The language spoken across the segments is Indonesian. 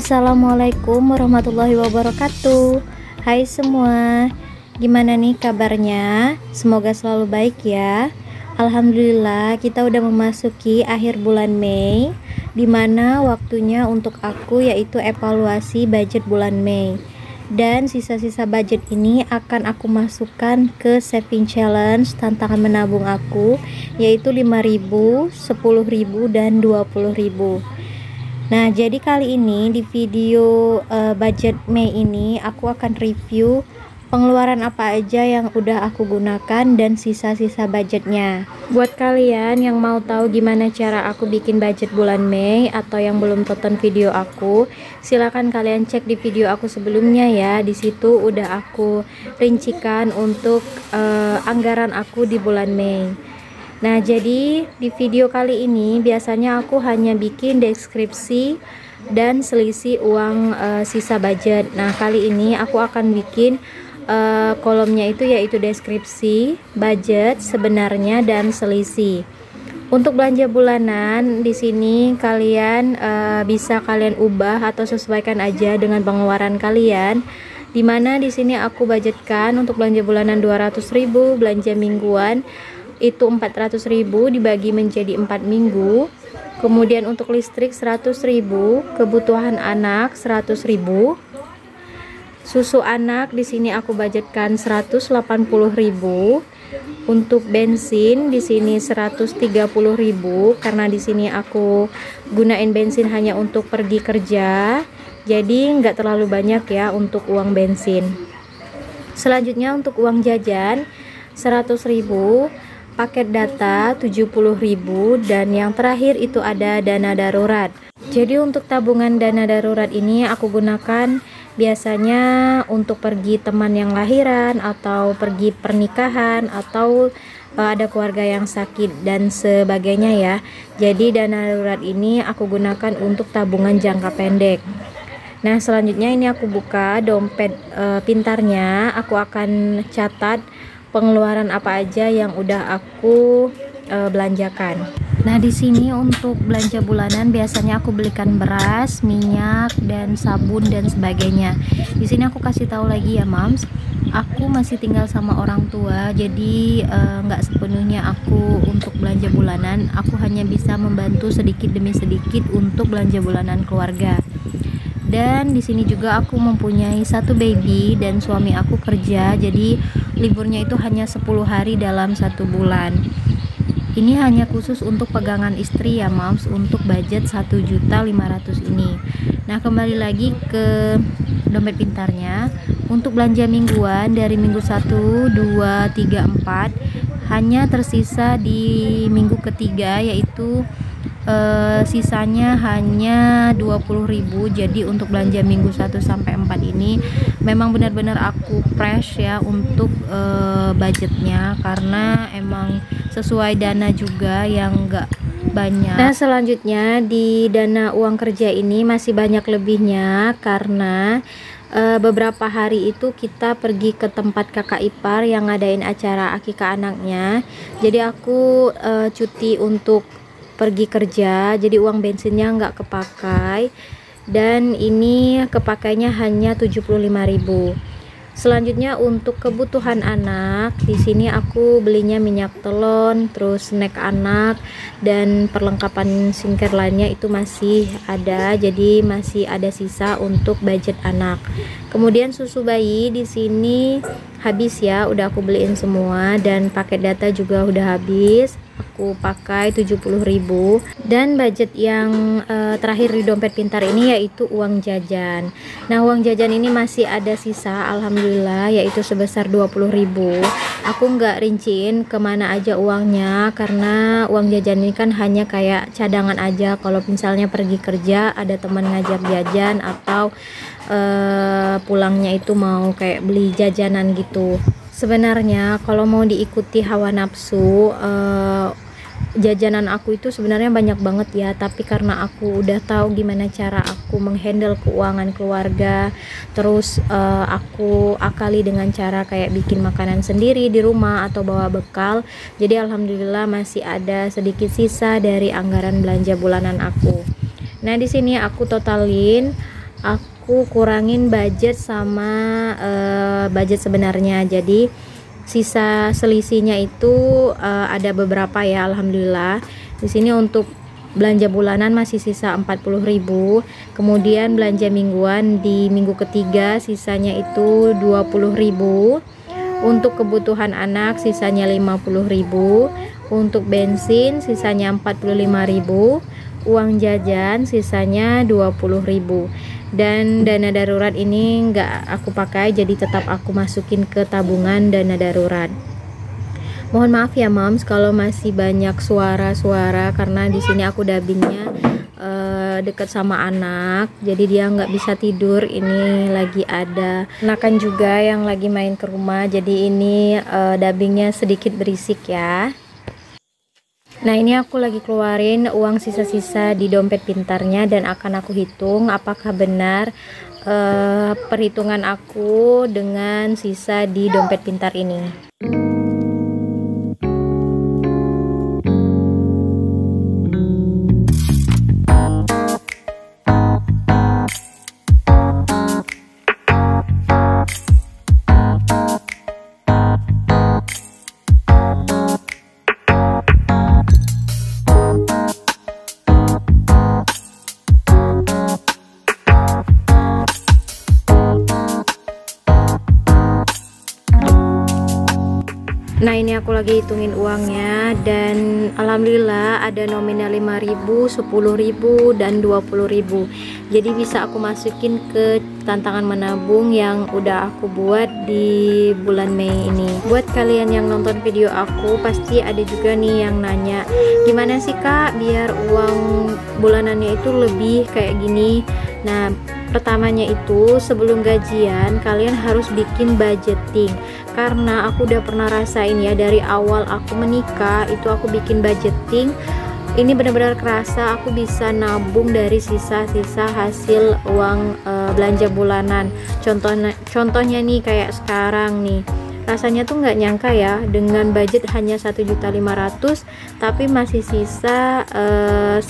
Assalamualaikum warahmatullahi wabarakatuh. Hai semua, gimana nih kabarnya? Semoga selalu baik ya. Alhamdulillah kita udah memasuki akhir bulan Mei, dimana waktunya untuk aku yaitu evaluasi budget bulan Mei. Dan sisa-sisa budget ini akan aku masukkan ke saving challenge tantangan menabung aku, yaitu 5.000, 10.000 dan 20.000. Nah, jadi kali ini di video budget Mei ini aku akan review pengeluaran apa aja yang udah aku gunakan dan sisa-sisa budgetnya. Buat kalian yang mau tahu gimana cara aku bikin budget bulan Mei atau yang belum tonton video aku, silahkan kalian cek di video aku sebelumnya ya. Di situ udah aku rincikan untuk anggaran aku di bulan Mei. Nah, jadi di video kali ini biasanya aku hanya bikin deskripsi dan selisih uang sisa budget. Nah, kali ini aku akan bikin kolomnya itu yaitu deskripsi, budget sebenarnya dan selisih. Untuk belanja bulanan di sini kalian bisa kalian ubah atau sesuaikan aja dengan pengeluaran kalian. Dimana di sini aku budgetkan untuk belanja bulanan 200.000, belanja mingguan itu 400.000 dibagi menjadi 4 minggu. Kemudian untuk listrik 100.000, kebutuhan anak 100.000, susu anak di sini aku budgetkan 180.000, untuk bensin di sini 130.000 karena di sini aku gunain bensin hanya untuk pergi kerja, jadi nggak terlalu banyak ya untuk uang bensin. Selanjutnya untuk uang jajan 100.000, paket data 70.000, dan yang terakhir itu ada dana darurat. Jadi untuk tabungan dana darurat ini aku gunakan biasanya untuk pergi teman yang lahiran atau pergi pernikahan atau ada keluarga yang sakit dan sebagainya ya. Jadi dana darurat ini aku gunakan untuk tabungan jangka pendek. Nah, selanjutnya ini aku buka dompet pintarnya. Aku akan catat pengeluaran apa aja yang udah aku belanjakan. Nah, di sini untuk belanja bulanan biasanya aku belikan beras, minyak, dan sabun dan sebagainya. Di sini aku kasih tahu lagi ya, Mams, aku masih tinggal sama orang tua, jadi nggak sepenuhnya aku untuk belanja bulanan. Aku hanya bisa membantu sedikit demi sedikit untuk belanja bulanan keluarga. Dan di sini juga aku mempunyai satu baby dan suami aku kerja, jadi liburnya itu hanya 10 hari dalam 1 bulan. Ini hanya khusus untuk pegangan istri ya, Mams, untuk budget 1.500.000 ini. Nah, kembali lagi ke dompet pintarnya. Untuk belanja mingguan dari minggu 1, 2, 3, 4 hanya tersisa di minggu ketiga, yaitu sisanya hanya 20.000. Jadi untuk belanja minggu 1 sampai 4 ini memang benar-benar aku fresh ya untuk budgetnya, karena emang sesuai dana juga yang enggak banyak. Nah, selanjutnya di dana uang kerja ini masih banyak lebihnya karena beberapa hari itu kita pergi ke tempat kakak ipar yang ngadain acara akikah anaknya. Jadi aku cuti untuk pergi kerja, jadi uang bensinnya nggak kepakai, dan ini kepakainya hanya 75.000. Selanjutnya untuk kebutuhan anak, di sini aku belinya minyak telon, terus snack anak, dan perlengkapan skincare lainnya itu masih ada, jadi masih ada sisa untuk budget anak. Kemudian susu bayi di sini habis ya, udah aku beliin semua, dan paket data juga udah habis. Aku pakai 70.000. Dan budget yang terakhir di dompet pintar ini yaitu uang jajan. Nah, uang jajan ini masih ada sisa, alhamdulillah, yaitu sebesar 20.000. Aku nggak rinciin kemana aja uangnya karena uang jajan ini kan hanya kayak cadangan aja. Kalau misalnya pergi kerja ada teman ngajak jajan atau pulangnya itu mau kayak beli jajanan gitu. Sebenarnya kalau mau diikuti hawa nafsu, jajanan aku itu sebenarnya banyak banget ya, tapi karena aku udah tahu gimana cara aku menghandle keuangan keluarga, terus aku akali dengan cara kayak bikin makanan sendiri di rumah atau bawa bekal, jadi alhamdulillah masih ada sedikit sisa dari anggaran belanja bulanan aku. Nah, di sini aku totalin aku kurangin budget sama budget sebenarnya. Jadi sisa selisihnya itu ada beberapa ya, alhamdulillah. Di sini untuk belanja bulanan masih sisa 40.000, kemudian belanja mingguan di minggu ketiga sisanya itu 20.000, untuk kebutuhan anak sisanya 50.000, untuk bensin sisanya 45.000, uang jajan sisanya 20.000. Dan dana darurat ini nggak aku pakai, jadi tetap aku masukin ke tabungan dana darurat. Mohon maaf ya moms kalau masih banyak suara-suara, karena di sini aku dubbingnya dekat sama anak, jadi dia nggak bisa tidur. Ini lagi ada anak juga yang lagi main ke rumah, jadi ini dubbingnya sedikit berisik ya. Nah, ini aku lagi keluarin uang sisa-sisa di dompet pintarnya dan akan aku hitung apakah benar perhitungan aku dengan sisa di dompet pintar ini. Nah, ini aku lagi hitungin uangnya dan alhamdulillah ada nominal 5.000, 10.000 dan 20.000. Jadi bisa aku masukin ke tantangan menabung yang udah aku buat di bulan Mei ini. Buat kalian yang nonton video aku, pasti ada juga nih yang nanya, gimana sih kak biar uang bulanannya itu lebih kayak gini. Nah, pertamanya itu sebelum gajian kalian harus bikin budgeting, karena aku udah pernah rasain ya, dari awal aku menikah itu aku bikin budgeting, ini benar-benar kerasa aku bisa nabung dari sisa-sisa hasil uang belanja bulanan. Contohnya nih kayak sekarang nih, rasanya tuh nggak nyangka ya, dengan budget hanya 1.500.000 tapi masih sisa 100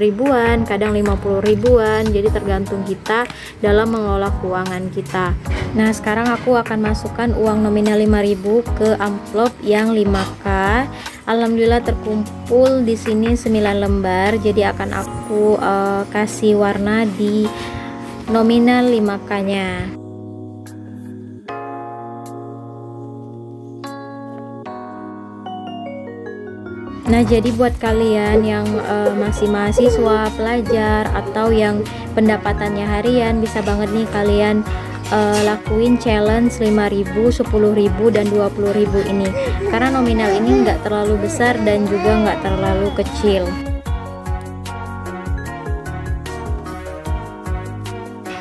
ribuan, kadang 50 ribuan. Jadi tergantung kita dalam mengelola keuangan kita. Nah, sekarang aku akan masukkan uang nominal 5.000 ke amplop yang 5K. Alhamdulillah terkumpul di sini 9 lembar. Jadi akan aku kasih warna di nominal 5K-nya. Nah, jadi buat kalian yang masih mahasiswa, pelajar, atau yang pendapatannya harian, bisa banget nih kalian lakuin challenge 5.000, 10.000 dan 20.000 ini, karena nominal ini nggak terlalu besar dan juga nggak terlalu kecil.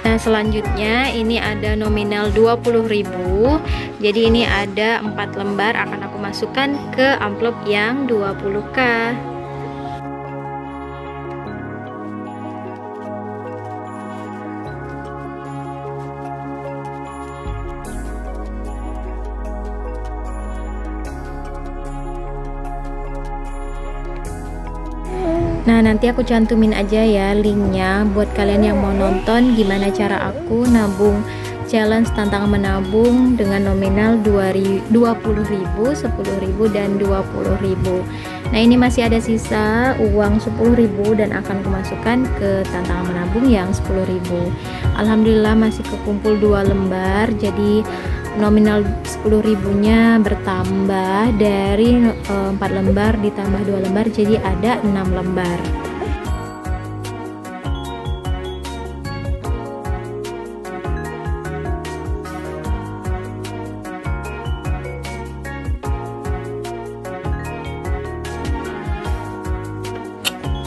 Nah, selanjutnya ini ada nominal 20.000. Jadi ini ada 4 lembar, akan aku masukkan ke amplop yang 20K. Nah, nanti aku cantumin aja ya linknya buat kalian yang mau nonton gimana cara aku nabung challenge tantangan menabung dengan nominal 20.000, 10.000 dan 20.000. Nah, ini masih ada sisa uang 10.000 dan akan kumasukkan ke tantangan menabung yang 10.000. Alhamdulillah masih kekumpul 2 lembar, jadi nominal 10.000-nya bertambah dari 4 lembar ditambah 2 lembar, jadi ada 6 lembar.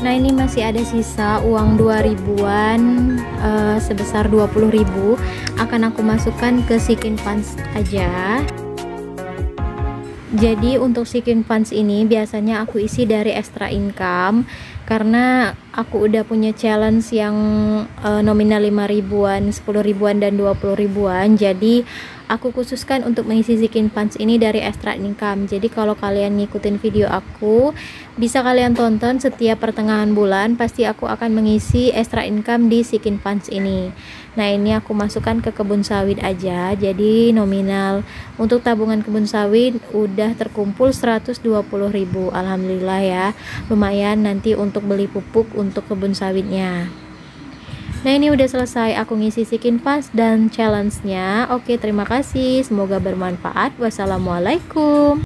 Nah, ini masih ada sisa uang 2.000-an sebesar 20.000, akan aku masukkan ke Seeking Funds aja. Jadi untuk Seeking Funds ini biasanya aku isi dari extra income. karena aku udah punya challenge yang nominal 5 ribuan, 10 ribuan dan 20 ribuan. Jadi aku khususkan untuk mengisi Zikin Funds ini dari extra income. Jadi kalau kalian ngikutin video aku, bisa kalian tonton setiap pertengahan bulan, pasti aku akan mengisi extra income di Zikin Funds ini. Nah, ini aku masukkan ke kebun sawit aja. Jadi nominal untuk tabungan kebun sawit udah terkumpul 120.000. Alhamdulillah ya. Lumayan nanti untuk beli pupuk untuk kebun sawitnya. Nah, ini udah selesai aku ngisi Zikin Funds dan challenge-nya. Oke, terima kasih. Semoga bermanfaat. Wassalamualaikum.